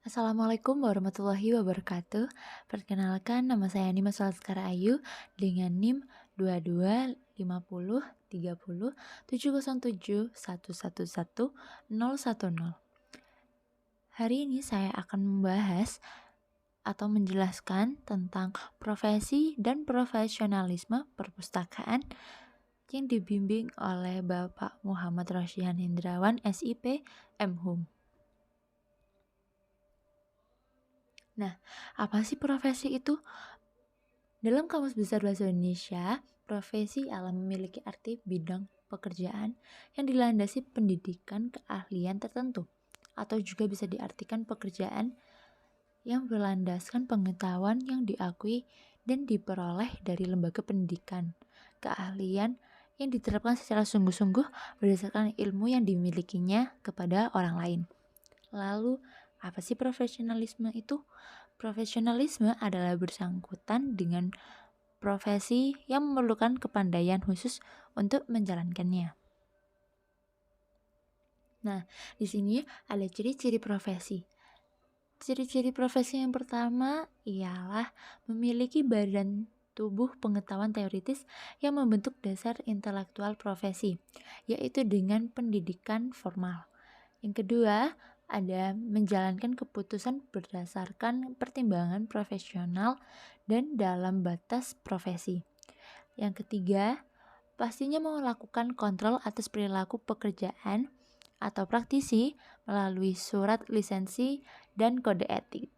Assalamualaikum warahmatullahi wabarakatuh. Perkenalkan, nama saya Nima Solaskara Ayu dengan NIM 2250307071111010. Hari ini saya akan membahas atau menjelaskan tentang profesi dan profesionalisme perpustakaan yang dibimbing oleh Bapak Muhammad Rosyihan Hendrawan, SIP, MHum. Nah, apa sih profesi itu? Dalam Kamus Besar Bahasa Indonesia, profesi adalah memiliki arti bidang pekerjaan yang dilandasi pendidikan keahlian tertentu, atau juga bisa diartikan pekerjaan yang berlandaskan pengetahuan yang diakui dan diperoleh dari lembaga pendidikan, keahlian yang diterapkan secara sungguh-sungguh berdasarkan ilmu yang dimilikinya kepada orang lain. Lalu, apa sih profesionalisme itu? Profesionalisme adalah bersangkutan dengan profesi yang memerlukan kepandaian khusus untuk menjalankannya. Nah, di sini ada ciri-ciri profesi. Ciri-ciri profesi yang pertama ialah memiliki badan tubuh pengetahuan teoritis yang membentuk dasar intelektual profesi, yaitu dengan pendidikan formal. Yang kedua, ada menjalankan keputusan berdasarkan pertimbangan profesional dan dalam batas profesi. Yang ketiga, pastinya melakukan kontrol atas perilaku pekerjaan atau praktisi melalui surat lisensi dan kode etik.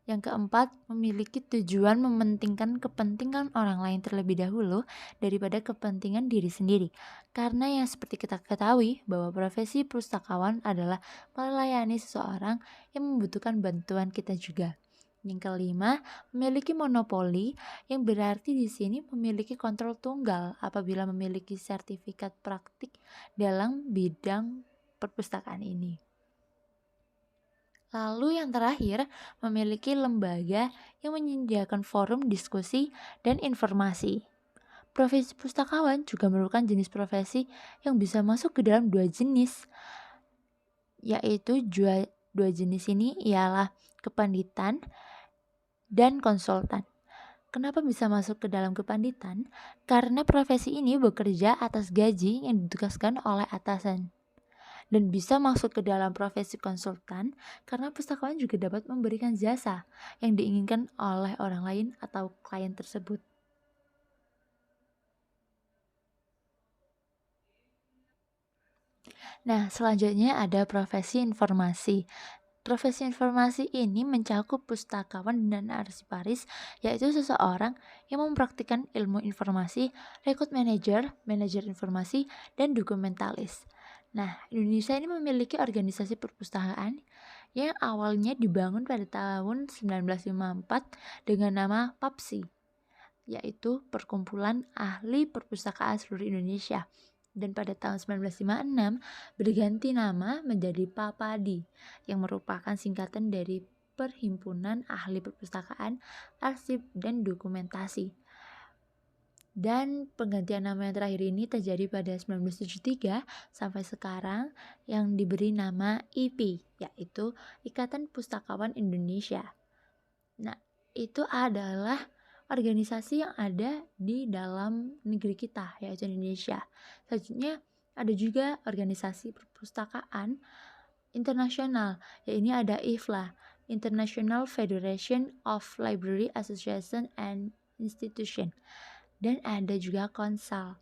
Yang keempat, memiliki tujuan mementingkan kepentingan orang lain terlebih dahulu daripada kepentingan diri sendiri. Karena yang seperti kita ketahui bahwa profesi pustakawan adalah melayani seseorang yang membutuhkan bantuan kita juga. Yang kelima, memiliki monopoli yang berarti di sini memiliki kontrol tunggal apabila memiliki sertifikat praktik dalam bidang perpustakaan ini. Lalu yang terakhir, memiliki lembaga yang menyediakan forum diskusi dan informasi. Profesi pustakawan juga merupakan jenis profesi yang bisa masuk ke dalam dua jenis, yaitu dua jenis ini ialah kepanditan dan konsultan. Kenapa bisa masuk ke dalam kepanditan? Karena profesi ini bekerja atas gaji yang ditugaskan oleh atasan. Dan bisa masuk ke dalam profesi konsultan karena pustakawan juga dapat memberikan jasa yang diinginkan oleh orang lain atau klien tersebut. Nah, selanjutnya ada profesi informasi. Profesi informasi ini mencakup pustakawan dan arsiparis, yaitu seseorang yang mempraktikkan ilmu informasi, record manager, manajer informasi, dan dokumentalis. Nah, Indonesia ini memiliki organisasi perpustakaan yang awalnya dibangun pada tahun 1954 dengan nama PAPSI, yaitu Perkumpulan Ahli Perpustakaan Seluruh Indonesia. Dan pada tahun 1956 berganti nama menjadi PAPADI yang merupakan singkatan dari Perhimpunan Ahli Perpustakaan, Arsip, dan Dokumentasi. Dan penggantian nama yang terakhir ini terjadi pada 1973 sampai sekarang yang diberi nama IPI, yaitu Ikatan Pustakawan Indonesia. Nah, itu adalah organisasi yang ada di dalam negeri kita, yaitu Indonesia. Selanjutnya ada juga organisasi perpustakaan internasional, yaitu ada IFLA, International Federation of Library Association and Institution. Dan ada juga KONSAL,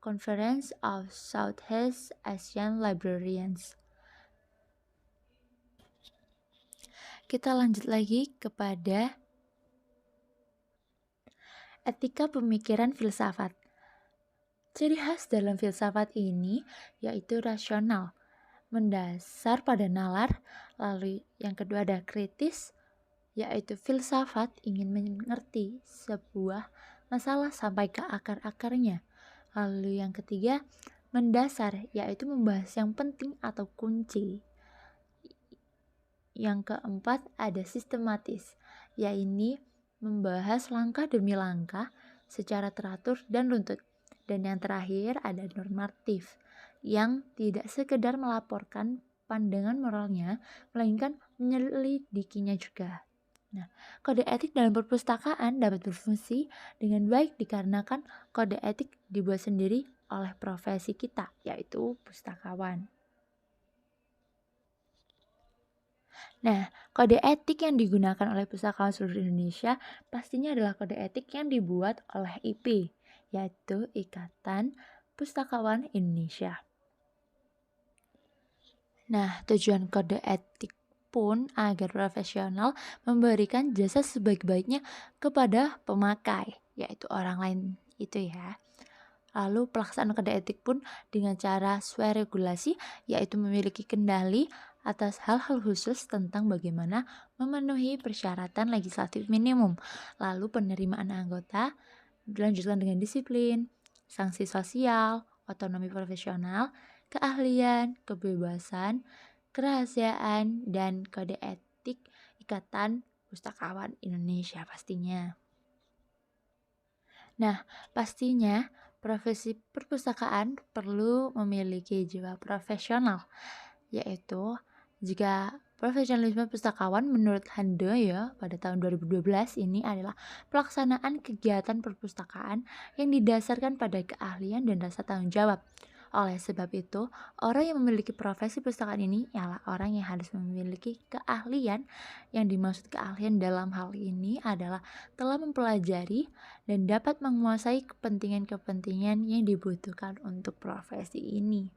Conference of Southeast Asian Librarians. Kita lanjut lagi kepada etika pemikiran filsafat. Ciri khas dalam filsafat ini yaitu rasional, mendasar pada nalar. Lalu yang kedua ada kritis, yaitu filsafat ingin mengerti sebuah masalah sampai ke akar-akarnya. Lalu yang ketiga mendasar, yaitu membahas yang penting atau kunci. Yang keempat ada sistematis, yaitu membahas langkah demi langkah secara teratur dan runtut. Dan yang terakhir ada normatif, yang tidak sekedar melaporkan pandangan moralnya, melainkan menyelidikinya juga. Nah, kode etik dalam perpustakaan dapat berfungsi dengan baik dikarenakan kode etik dibuat sendiri oleh profesi kita, yaitu pustakawan. Nah, kode etik yang digunakan oleh pustakawan seluruh Indonesia pastinya adalah kode etik yang dibuat oleh IP, yaitu Ikatan Pustakawan Indonesia. Nah, tujuan kode etik pun agar profesional memberikan jasa sebaik-baiknya kepada pemakai, yaitu orang lain itu ya. Lalu pelaksanaan kode etik pun dengan cara sesuai regulasi, yaitu memiliki kendali atas hal-hal khusus tentang bagaimana memenuhi persyaratan legislatif minimum. Lalu penerimaan anggota dilanjutkan dengan disiplin, sanksi sosial, otonomi profesional, keahlian, kebebasan, kerahasiaan, dan kode etik Ikatan Pustakawan Indonesia pastinya. Nah, pastinya profesi perpustakaan perlu memiliki jiwa profesional, yaitu jika profesionalisme pustakawan menurut Handoyo pada tahun 2012 ini adalah pelaksanaan kegiatan perpustakaan yang didasarkan pada keahlian dan rasa tanggung jawab. Oleh sebab itu, orang yang memiliki profesi perpustakaan ini ialah orang yang harus memiliki keahlian. Yang dimaksud keahlian dalam hal ini adalah telah mempelajari dan dapat menguasai kepentingan-kepentingan yang dibutuhkan untuk profesi ini.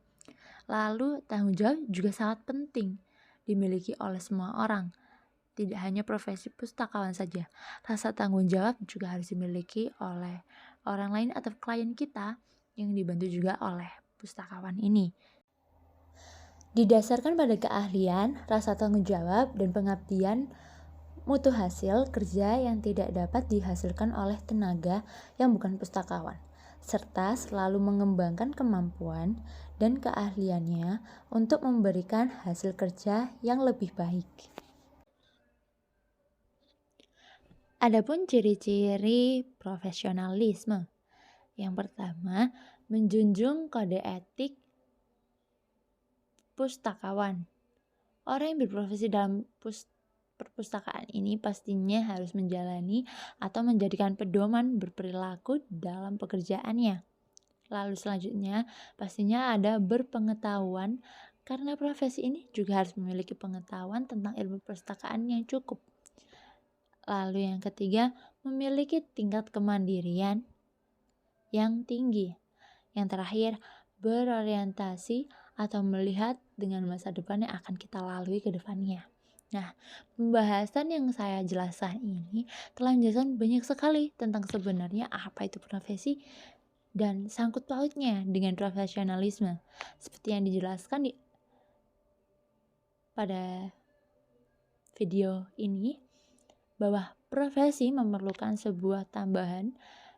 Lalu, tanggung jawab juga sangat penting dimiliki oleh semua orang. Tidak hanya profesi pustakawan saja, rasa tanggung jawab juga harus dimiliki oleh orang lain atau klien kita yang dibantu juga oleh pustakawan ini. Didasarkan pada keahlian, rasa tanggung jawab, dan pengabdian, mutu hasil kerja yang tidak dapat dihasilkan oleh tenaga yang bukan pustakawan, serta selalu mengembangkan kemampuan dan keahliannya untuk memberikan hasil kerja yang lebih baik. Adapun ciri-ciri profesionalisme. Yang pertama, menjunjung kode etik pustakawan. Orang yang berprofesi dalam perpustakaan ini pastinya harus menjalani atau menjadikan pedoman berperilaku dalam pekerjaannya. Lalu selanjutnya, pastinya ada berpengetahuan karena profesi ini juga harus memiliki pengetahuan tentang ilmu perpustakaan yang cukup. Lalu yang ketiga, memiliki tingkat kemandirian yang tinggi. Yang terakhir, berorientasi atau melihat dengan masa depan yang akan kita lalui ke depannya. Nah, pembahasan yang saya jelaskan ini telah menjelaskan banyak sekali tentang sebenarnya apa itu profesi dan sangkut pautnya dengan profesionalisme. Seperti yang dijelaskan pada video ini, bahwa profesi memerlukan sebuah tambahan,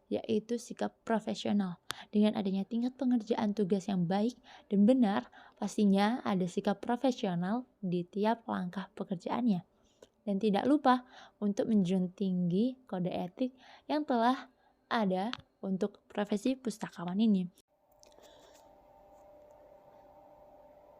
yaitu sikap profesional. Dengan adanya tingkat pengerjaan tugas yang baik dan benar, pastinya ada sikap profesional di tiap langkah pekerjaannya. Dan tidak lupa untuk menjunjung tinggi kode etik yang telah ada untuk profesi pustakawan ini.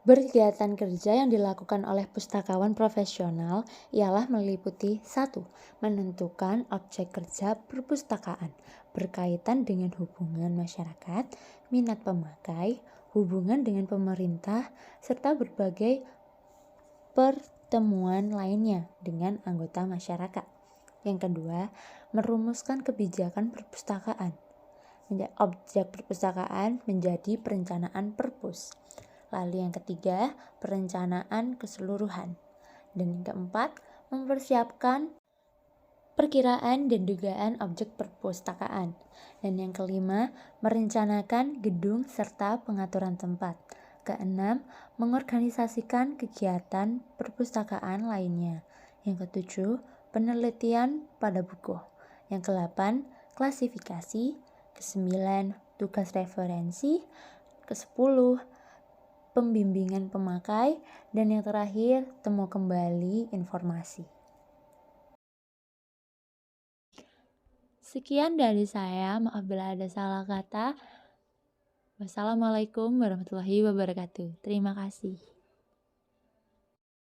Berkegiatan kerja yang dilakukan oleh pustakawan profesional ialah meliputi 1. Menentukan objek kerja perpustakaan berkaitan dengan hubungan masyarakat, minat pemakai, hubungan dengan pemerintah, serta berbagai pertemuan lainnya dengan anggota masyarakat. Yang kedua, merumuskan kebijakan perpustakaan. Objek perpustakaan menjadi perencanaan perpus. Lalu yang ketiga, perencanaan keseluruhan. Dan yang keempat, mempersiapkan perkiraan dan dugaan objek perpustakaan. Dan yang kelima, merencanakan gedung serta pengaturan tempat. Keenam, mengorganisasikan kegiatan perpustakaan lainnya. Yang ketujuh, penelitian pada buku. Yang kedelapan, klasifikasi. Kesembilan, tugas referensi. Kesepuluh, pembimbingan pemakai, dan yang terakhir, temu kembali informasi. Sekian dari saya, maaf bila ada salah kata. Wassalamualaikum warahmatullahi wabarakatuh. Terima kasih.